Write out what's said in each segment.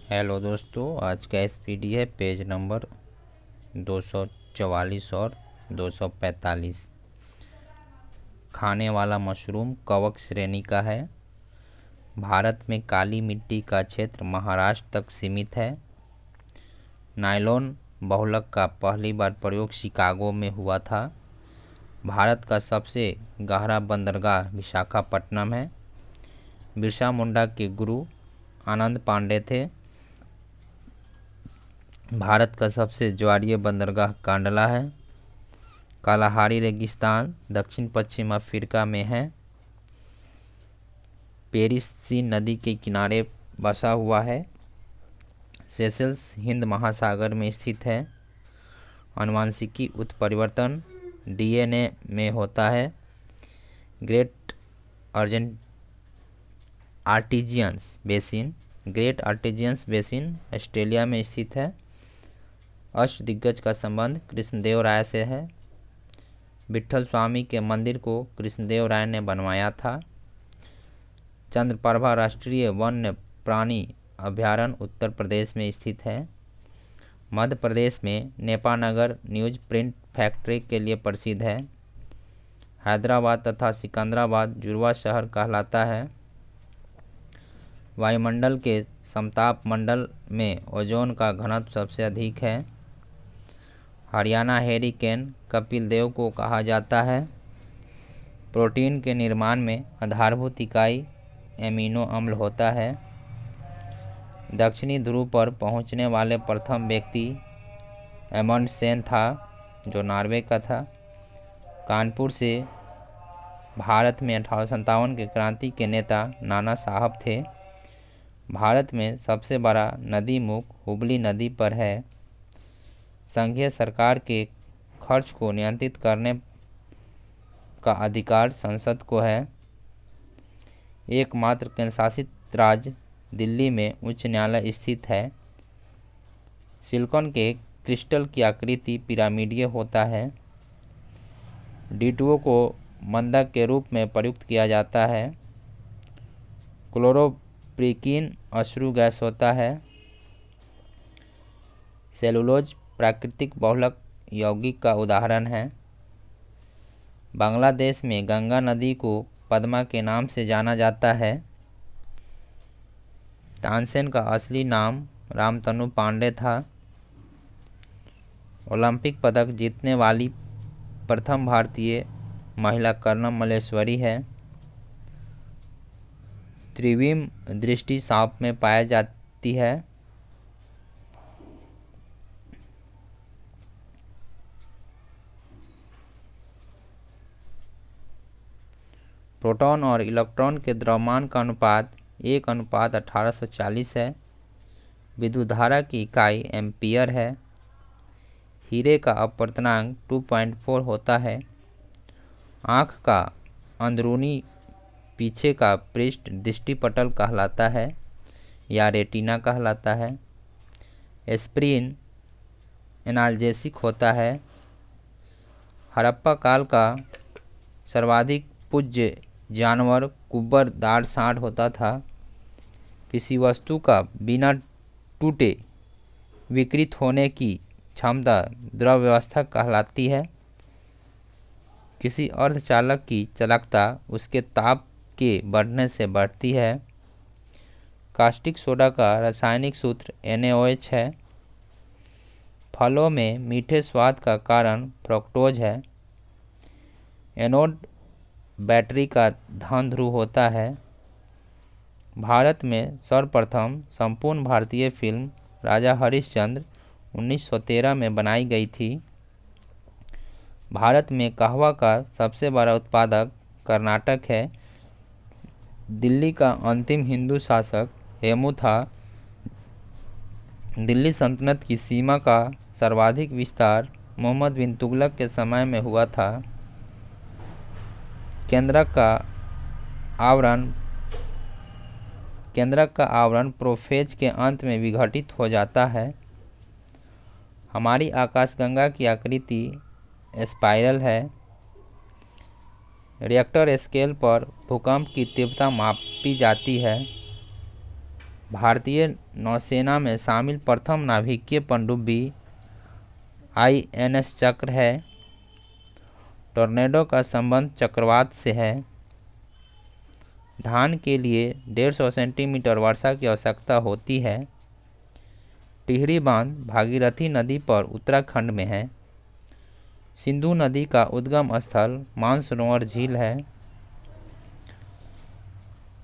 Hello दोस्तों, आज का एसपीडी है पेज नंबर 244 और 245। खाने वाला मशरूम कवक श्रेणी का है। भारत में काली मिट्टी का क्षेत्र महाराष्ट्र तक सीमित है। नायलॉन बहुलक का पहली बार प्रयोग शिकागो में हुआ था। भारत का सबसे गहरा बंदरगाह विशाखापट्टनम है। बिरसा मुंडा के गुरु आनंद पांडे थे। भारत का सबसे ज्वारीय बंदरगाह कांडला है। कालाहारी रेगिस्तान दक्षिण पश्चिम अफ्रीका में है। पेरिस सी नदी के किनारे बसा हुआ है। सेशल्स हिंद महासागर में स्थित है। आनुवांशिकी उत्परिवर्तन डीएनए में होता है। ग्रेट आर्टेजियंस बेसिन ऑस्ट्रेलिया में स्थित है। अष्टदिग्गज का संबंध कृष्णदेव राय से है। विट्ठल स्वामी के मंदिर को कृष्णदेव राय ने बनवाया था। चंद्रप्रभा राष्ट्रीय वन्य प्राणी अभयारण्य उत्तर प्रदेश में स्थित है। मध्य प्रदेश में नेपानगर न्यूज प्रिंट फैक्ट्री के लिए प्रसिद्ध है। हैदराबाद तथा सिकंदराबाद जुड़वा शहर कहलाता है। वायुमंडल के समताप मंडल में ओजोन का घनत्व सबसे अधिक है। हरियाणा हेरिकेन कपिल देव को कहा जाता है। प्रोटीन के निर्माण में आधारभूत इकाई एमिनो अम्ल होता है। दक्षिणी ध्रुव पर पहुंचने वाले प्रथम व्यक्ति एमंडसेन था, जो नॉर्वे का था। कानपुर से भारत में 1857 के क्रांति के नेता नाना साहब थे। भारत में सबसे बड़ा नदी मुख हुबली नदी पर है। संघीय सरकार के खर्च को नियंत्रित करने का अधिकार संसद को है। एकमात्र केंद्रशासित राज्य दिल्ली में उच्च न्यायालय स्थित है। सिलिकॉन के क्रिस्टल की आकृति पिरामिडीय होता है। D2O को मंदक के रूप में प्रयुक्त किया जाता है। क्लोरोप्रिकीन अश्रु गैस होता है। सेलुलोज प्राकृतिक बहुलक यौगिक का उदाहरण है। बांग्लादेश में गंगा नदी को पद्मा के नाम से जाना जाता है। तानसेन का असली नाम रामतनु पांडे था। ओलंपिक पदक जीतने वाली प्रथम भारतीय महिला कर्णम मल्लेश्वरी है। त्रिविम दृष्टि सांप में पाई जाती है। प्रोटॉन और इलेक्ट्रॉन के द्रव्यमान का अनुपात 1:1840 है। विद्युत धारा की इकाई एम्पियर है। हीरे का अपवर्तनांक 2.4 होता है। आँख का अंदरूनी पीछे का पृष्ठ दृष्टिपटल कहलाता है या रेटिना कहलाता है। एस्प्रिन एनाल्जेसिक होता है। हड़प्पा काल का सर्वाधिक पूज्य जानवर कुब्बर दाढ़ सांड होता था। किसी वस्तु का बिना टूटे विकृत होने की क्षमता द्रव व्यवस्था कहलाती है। किसी अर्धचालक की चालकता उसके ताप के बढ़ने से बढ़ती है। कास्टिक सोडा का रासायनिक सूत्र NaOH है। फलों में मीठे स्वाद का कारण फ्रक्टोज है। एनोड बैटरी का धन ध्रुव होता है। भारत में सर्वप्रथम संपूर्ण भारतीय फिल्म राजा हरिश्चंद्र 1913 में बनाई गई थी। भारत में कहवा का सबसे बड़ा उत्पादक कर्नाटक है। दिल्ली का अंतिम हिंदू शासक हेमू था। दिल्ली सल्तनत की सीमा का सर्वाधिक विस्तार मोहम्मद बिन तुगलक के समय में हुआ था। केंद्रक का आवरण प्रोफेज के अंत में विघटित हो जाता है। हमारी आकाशगंगा की आकृति स्पाइरल है। रिएक्टर स्केल पर भूकंप की तीव्रता मापी जाती है। भारतीय नौसेना में शामिल प्रथम नाभिकीय पनडुब्बी INS चक्र है। टॉर्नेडो का संबंध चक्रवात से है। धान के लिए 150 सेंटीमीटर वर्षा की आवश्यकता होती है। टिहरी बांध भागीरथी नदी पर उत्तराखंड में है। सिंधु नदी का उद्गम स्थल मानसरोवर झील है।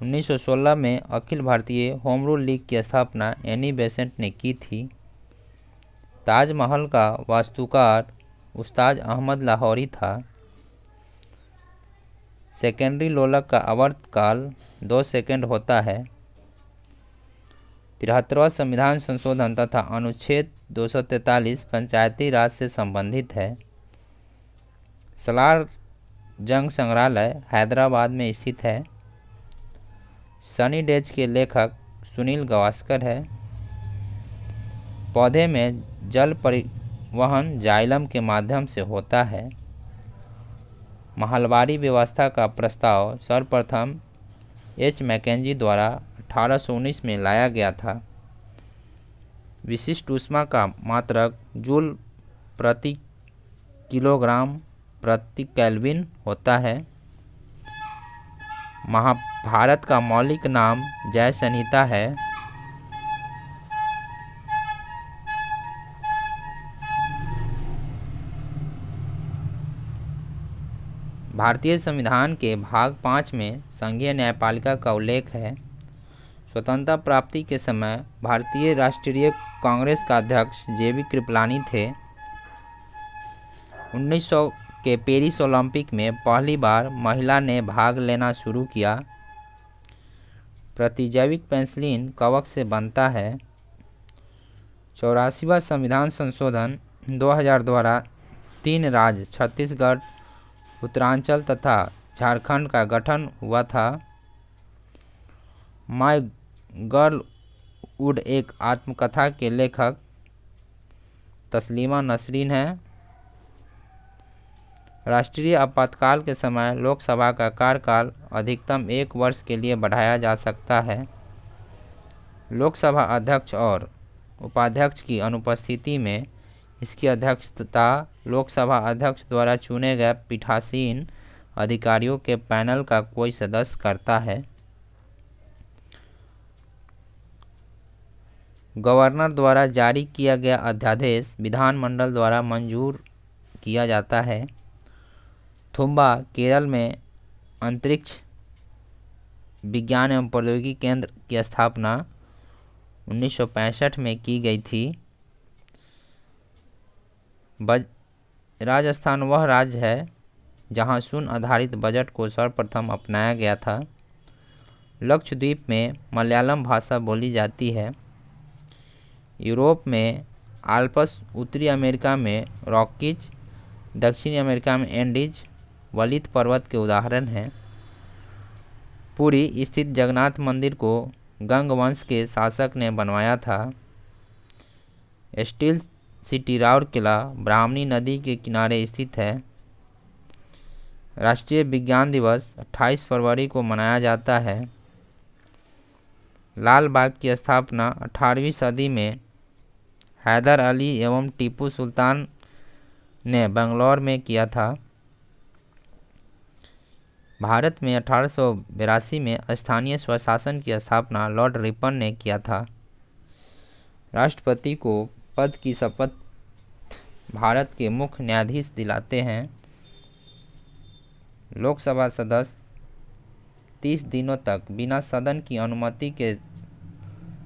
1916 में Akhil Bharatiya home rule league की स्थापना एनी बेसेंट ने की थी। ताजमहल का वास्तुकार उस्ताद अहमद लाहौरी था। सेकेंडरी लोलक का आवर्तकाल 2 सेकंड होता है। 73वां संविधान संशोधन तथा अनुच्छेद 243 पंचायती राज से संबंधित है। सलार जंग संग्रहालय हैदराबाद में स्थित है। सनी डेज के लेखक सुनील गावस्कर है। पौधे में जल परिवहन जाइलम के माध्यम से होता है। महलबारी व्यवस्था का प्रस्ताव सर्वप्रथम H. मैकेंजी द्वारा 1819 में लाया गया था। विशिष्ट ऊष्मा का मात्रक जूल प्रति किलोग्राम प्रति केल्विन होता है। महाभारत का मौलिक नाम जय संहिता है। भारतीय संविधान के भाग 5 में संघीय न्यायपालिका का उल्लेख है। स्वतंत्रता प्राप्ति के समय भारतीय राष्ट्रीय कांग्रेस का अध्यक्ष JB कृपलानी थे। 1900 के पेरिस ओलंपिक में पहली बार महिला ने भाग लेना शुरू किया। प्रतिजैविक पेनिसिलिन कवक से बनता है। 84वां संविधान संशोधन 2000 द्वारा 3 राज्य छत्तीसगढ़, उत्तरांचल तथा झारखंड का गठन हुआ था। माय गर्ल वुड एक आत्मकथा के लेखक तस्लीमा नसरीन है। राष्ट्रीय आपातकाल के समय लोकसभा का कार्यकाल अधिकतम 1 वर्ष के लिए बढ़ाया जा सकता है। लोकसभा अध्यक्ष और उपाध्यक्ष की अनुपस्थिति में इसकी अध्यक्षता लोकसभा अध्यक्ष द्वारा चुने गए पीठासीन अधिकारियों के पैनल का कोई सदस्य करता है। गवर्नर द्वारा जारी किया गया अध्यादेश विधानमंडल द्वारा मंजूर किया जाता है। थुम्बा केरल में अंतरिक्ष विज्ञान एवं प्रौद्योगिकी केंद्र की स्थापना 1965 में की गई थी। राजस्थान वह राज्य है जहां शून्य आधारित बजट को सर्वप्रथम अपनाया गया था। लक्षद्वीप में मलयालम भाषा बोली जाती है। यूरोप में आल्प्स, उत्तरी अमेरिका में रॉकीज, दक्षिणी अमेरिका में एंडीज वलित पर्वत के उदाहरण हैं। पुरी स्थित जगन्नाथ मंदिर को गंग वंश के शासक ने बनवाया था। स्टील सिटी राउरकेला ब्राह्मणी नदी के किनारे स्थित है। राष्ट्रीय विज्ञान दिवस 28 फरवरी को मनाया जाता है। लाल बाग की स्थापना 18वीं सदी में हैदर अली एवं टीपू सुल्तान ने बंगलौर में किया था। भारत में 1882 में स्थानीय स्वशासन की स्थापना लॉर्ड रिपन ने किया था। राष्ट्रपति को पद की शपथ भारत के मुख्य न्यायाधीश दिलाते हैं। लोकसभा सदस्य 30 दिनों तक बिना सदन की अनुमति के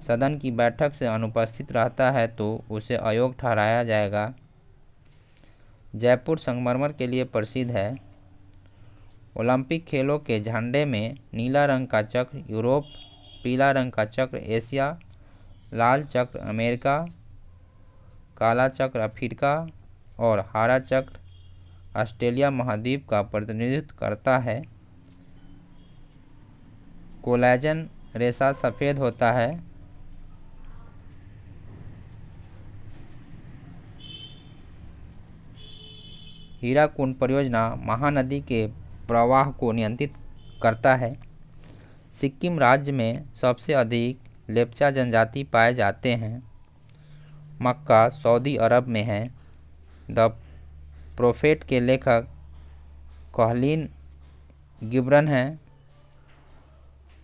सदन की बैठक से अनुपस्थित रहता है तो उसे अयोग्य ठहराया जाएगा। जयपुर संगमरमर के लिए प्रसिद्ध है। ओलंपिक खेलों के झंडे में नीला रंग का चक्र यूरोप, पीला रंग का चक्र एशिया, लाल चक्र अमेरिका, काला चक्र अफ्रीका और हरा चक्र ऑस्ट्रेलिया महाद्वीप का प्रतिनिधित्व करता है। कोलेजन रेशा सफ़ेद होता है। हीराकुंड परियोजना महानदी के प्रवाह को नियंत्रित करता है। सिक्किम राज्य में सबसे अधिक लेप्चा जनजाति पाए जाते हैं। मक्का सऊदी अरब में है। द प्रोफेट के लेखक कॉलिन गिब्रन हैं।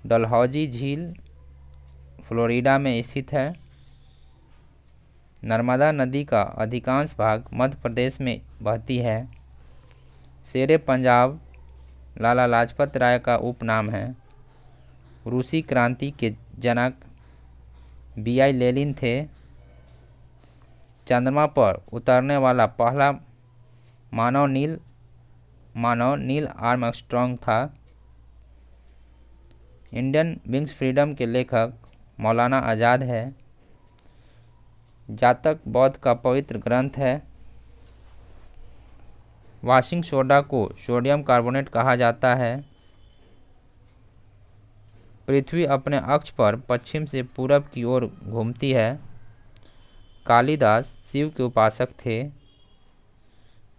डलहौजी झील फ्लोरिडा में स्थित है। नर्मदा नदी का अधिकांश भाग मध्य प्रदेश में बहती है। शेरे पंजाब लाला लाजपत राय का उपनाम है। रूसी क्रांति के जनक B.I. लेनिन थे। चंद्रमा पर उतरने वाला पहला मानव नील आर्मस्ट्रॉन्ग था। इंडियन विंग्स फ्रीडम के लेखक मौलाना आज़ाद है। जातक बौद्ध का पवित्र ग्रंथ है। वॉशिंग सोडा को सोडियम कार्बोनेट कहा जाता है। पृथ्वी अपने अक्ष पर पश्चिम से पूरब की ओर घूमती है। कालिदास शिव के उपासक थे।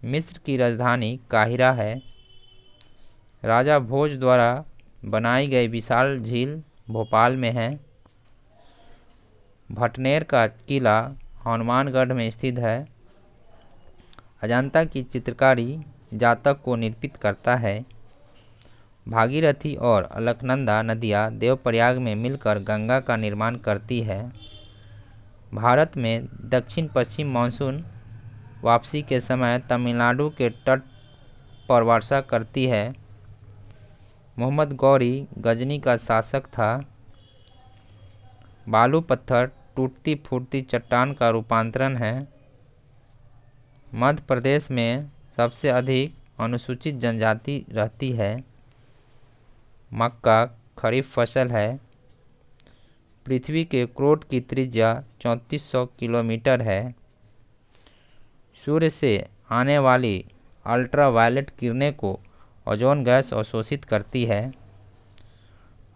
मिस्र की राजधानी काहिरा है। राजा भोज द्वारा बनाई गई विशाल झील भोपाल में है। भटनेर का किला हनुमानगढ़ में स्थित है। अजंता की चित्रकारी जातक को निरूपित करता है। भागीरथी और अलकनंदा नदियाँ देवप्रयाग में मिलकर गंगा का निर्माण करती है। भारत में दक्षिण पश्चिम मानसून वापसी के समय तमिलनाडु के तट पर वर्षा करती है। मोहम्मद गौरी गजनी का शासक था। बालू पत्थर टूटती फूटती चट्टान का रूपांतरण है। मध्य प्रदेश में सबसे अधिक अनुसूचित जनजाति रहती है। मक्का खरीफ फसल है। पृथ्वी के क्रोट की त्रिज्या 3400 किलोमीटर है। सूर्य से आने वाली अल्ट्रावायलेट किरणें को ओजोन गैस अवशोषित करती है।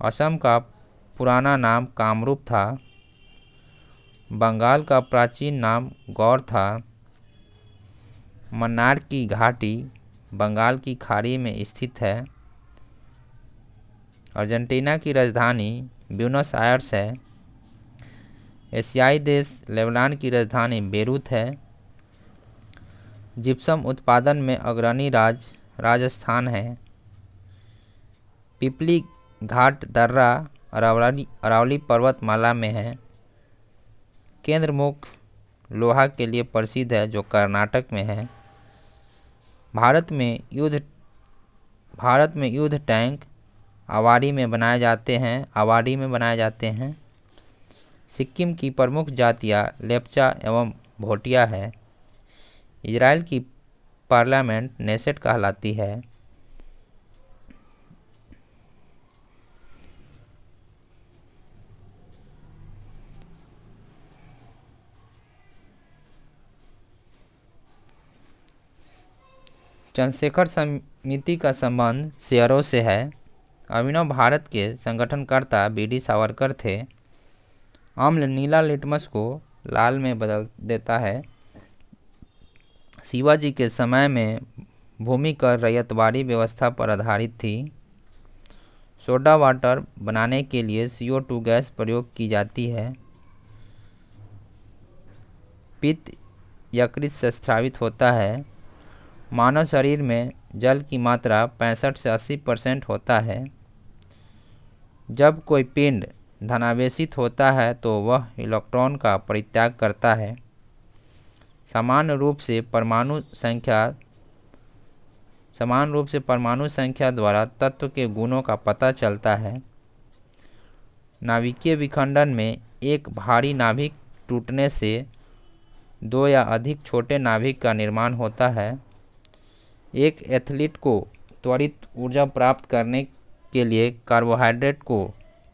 असम का पुराना नाम कामरूप था। बंगाल का प्राचीन नाम गौर था। मन्नार की घाटी बंगाल की खाड़ी में स्थित है। अर्जेंटीना की राजधानी ब्यूनस आयर्स है। एशियाई देश लेबनान की राजधानी बेरूत है। जिप्सम उत्पादन में अग्रणी राज्य राजस्थान है। पिपली घाट दर्रा अरावली पर्वतमाला में है। केंद्र मुख्य लोहा के लिए प्रसिद्ध है जो कर्नाटक में है। भारत में युद्ध टैंक आवारी में बनाए जाते हैं। सिक्किम की प्रमुख जातियाँ लेप्चा एवं भोटिया है। इजराइल की पार्लियामेंट नेसेट कहलाती है। चंद्रशेखर समिति का संबंध शेयरों से है। अभिनव भारत के संगठनकर्ता B.D. सावरकर थे। अम्ल नीला लिटमस को लाल में बदल देता है। शिवाजी के समय में भूमि कर रैयतवाड़ी व्यवस्था पर आधारित थी। सोडा वाटर बनाने के लिए CO2 गैस प्रयोग की जाती है। पित्त यकृत से स्रावित होता है। मानव शरीर में जल की मात्रा 65 से 80% होता है। जब कोई पिंड धनावेशित होता है तो वह इलेक्ट्रॉन का परित्याग करता है। समान रूप से परमाणु संख्या द्वारा तत्व के गुणों का पता चलता है। नाभिकीय विखंडन में एक भारी नाभिक टूटने से 2 या अधिक छोटे नाभिक का निर्माण होता है। एक एथलीट को त्वरित ऊर्जा प्राप्त करने के लिए कार्बोहाइड्रेट को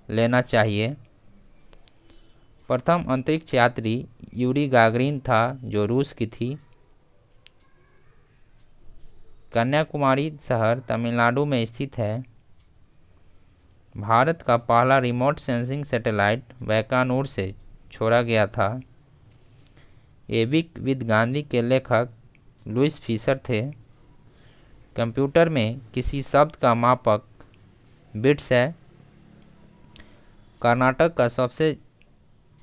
लेना चाहिए। प्रथम अंतरिक्ष यात्री यूरी गागरिन था जो रूस की थी। कन्याकुमारी शहर तमिलनाडु में स्थित है। भारत का पहला रिमोट सेंसिंग सैटेलाइट बैकानूर से छोड़ा गया था। एविक विद गांधी के लेखक लुइस फिशर थे। कंप्यूटर में किसी शब्द का मापक बिट्स है। कर्नाटक का सबसे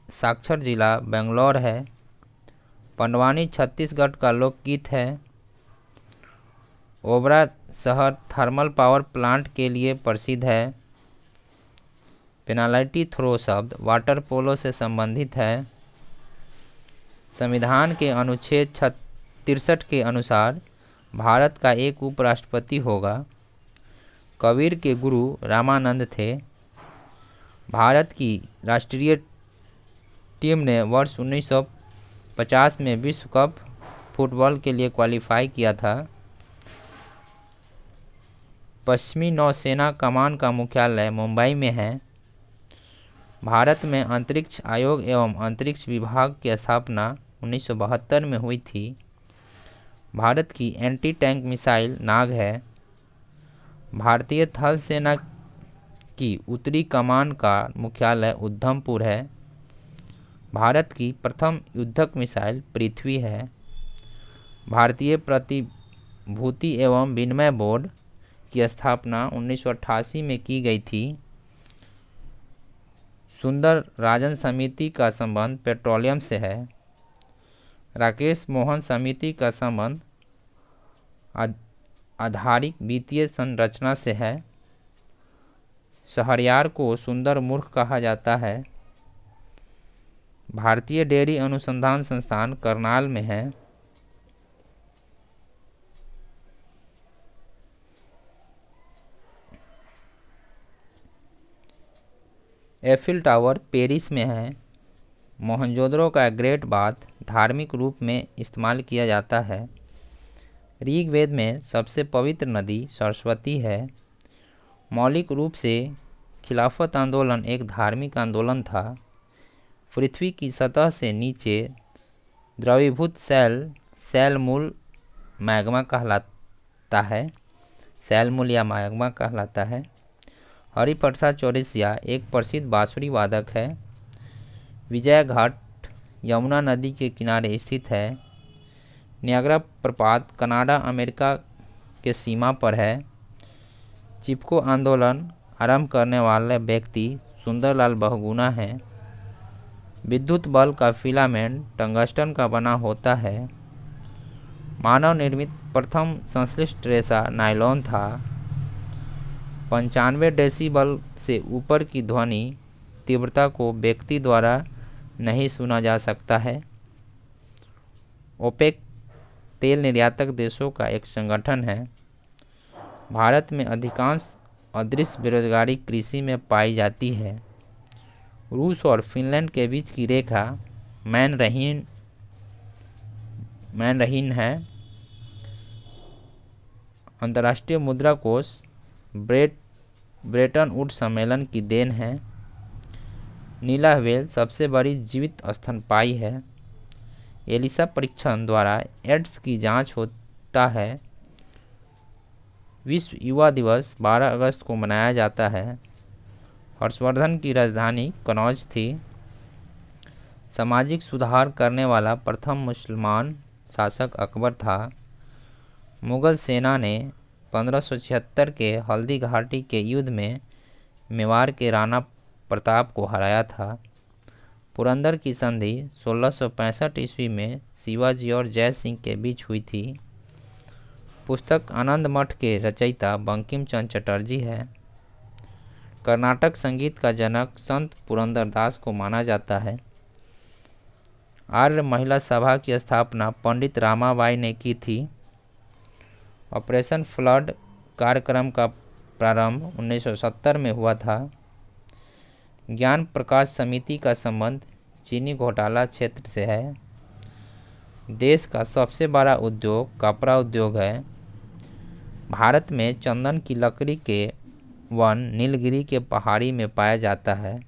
साक्षर जिला बेंगलोर है। पंडवानी छत्तीसगढ़ का लोकगीत है। ओबरा शहर थर्मल पावर प्लांट के लिए प्रसिद्ध है। पेनाल्टी थ्रो शब्द वाटर पोलो से संबंधित है। संविधान के अनुच्छेद 63 के अनुसार भारत का एक उपराष्ट्रपति होगा। कबीर के गुरु रामानंद थे। भारत की राष्ट्रीय टीम ने वर्ष 1950 में विश्व कप फुटबॉल के लिए क्वालिफाई किया था। पश्चिमी नौसेना कमान का मुख्यालय मुंबई में है। भारत में अंतरिक्ष आयोग एवं अंतरिक्ष विभाग की स्थापना 1972 में हुई थी। भारत की एंटी टैंक मिसाइल नाग है। भारतीय थल सेना की उत्तरी कमान का मुख्यालय उधमपुर है। भारत की प्रथम युद्धक मिसाइल पृथ्वी है। भारतीय प्रतिभूति एवं विनिमय बोर्ड की स्थापना 1988 में की गई थी। सुंदर राजन समिति का संबंध पेट्रोलियम से है। राकेश मोहन समिति का संबंध आधारिक वित्तीय संरचना से है। शहरयार को सुंदर मूर्ख कहा जाता है। भारतीय डेयरी अनुसंधान संस्थान करनाल में है। एफिल टावर पेरिस में है। मोहनजोदड़ो का ग्रेट बाथ धार्मिक रूप में इस्तेमाल किया जाता है। ऋग्वेद में सबसे पवित्र नदी सरस्वती है। मौलिक रूप से खिलाफत आंदोलन एक धार्मिक आंदोलन था। पृथ्वी की सतह से नीचे द्रवीभूत सेल मूल मैग्मा कहलाता है। सेल मूल या मैग्मा कहलाता है। हरिप्रसाद चौरसिया एक प्रसिद्ध बांसुरी वादक है। विजय घाट यमुना नदी के किनारे स्थित है। नियाग्रा प्रपात कनाडा अमेरिका के सीमा पर है। चिपको आंदोलन आरंभ करने वाले व्यक्ति सुंदरलाल बहुगुणा है। विद्युत बल्ब का फिलामेंट टंगस्टन का बना होता है। मानव निर्मित प्रथम संश्लिष्ट रेशा नायलॉन था। 95 डेसिबल से ऊपर की ध्वनि तीव्रता को व्यक्ति द्वारा नहीं सुना जा सकता है। ओपेक तेल निर्यातक देशों का एक संगठन है। भारत में अधिकांश अदृश्य बेरोजगारी कृषि में पाई जाती है। रूस और फिनलैंड के बीच की रेखा मैनरहीन है। अंतर्राष्ट्रीय मुद्रा कोष ब्रेटन वुड्स सम्मेलन की देन है। नीला व्हेल सबसे बड़ी जीवित स्तनपायी है। एलिसा परीक्षण द्वारा एड्स की जांच होता है। विश्व युवा दिवस 12 अगस्त को मनाया जाता है। हर्षवर्धन की राजधानी कनौज थी। सामाजिक सुधार करने वाला प्रथम मुसलमान शासक अकबर था। मुगल सेना ने 1576 के हल्दी घाटी के युद्ध में मेवाड़ के राणा प्रताप को हराया था। पुरंदर की संधि 1665 ईस्वी में शिवाजी और जय सिंह के बीच हुई थी। पुस्तक आनंद मठ के रचयिता बंकिम चंद्र चटर्जी है। कर्नाटक संगीत का जनक संत पुरंदरदास को माना जाता है। आर्य महिला सभा की स्थापना पंडित रामाबाई ने की थी। ऑपरेशन फ्लड कार्यक्रम का प्रारंभ 1970 में हुआ था। ज्ञान प्रकाश समिति का संबंध चीनी घोटाला क्षेत्र से है। देश का सबसे बड़ा उद्योग कपड़ा उद्योग है। भारत में चंदन की लकड़ी के वन नीलगिरी के पहाड़ी में पाया जाता है।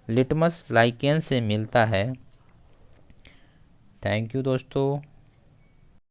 लिटमस लाइकेन से मिलता है। थैंक यू दोस्तों।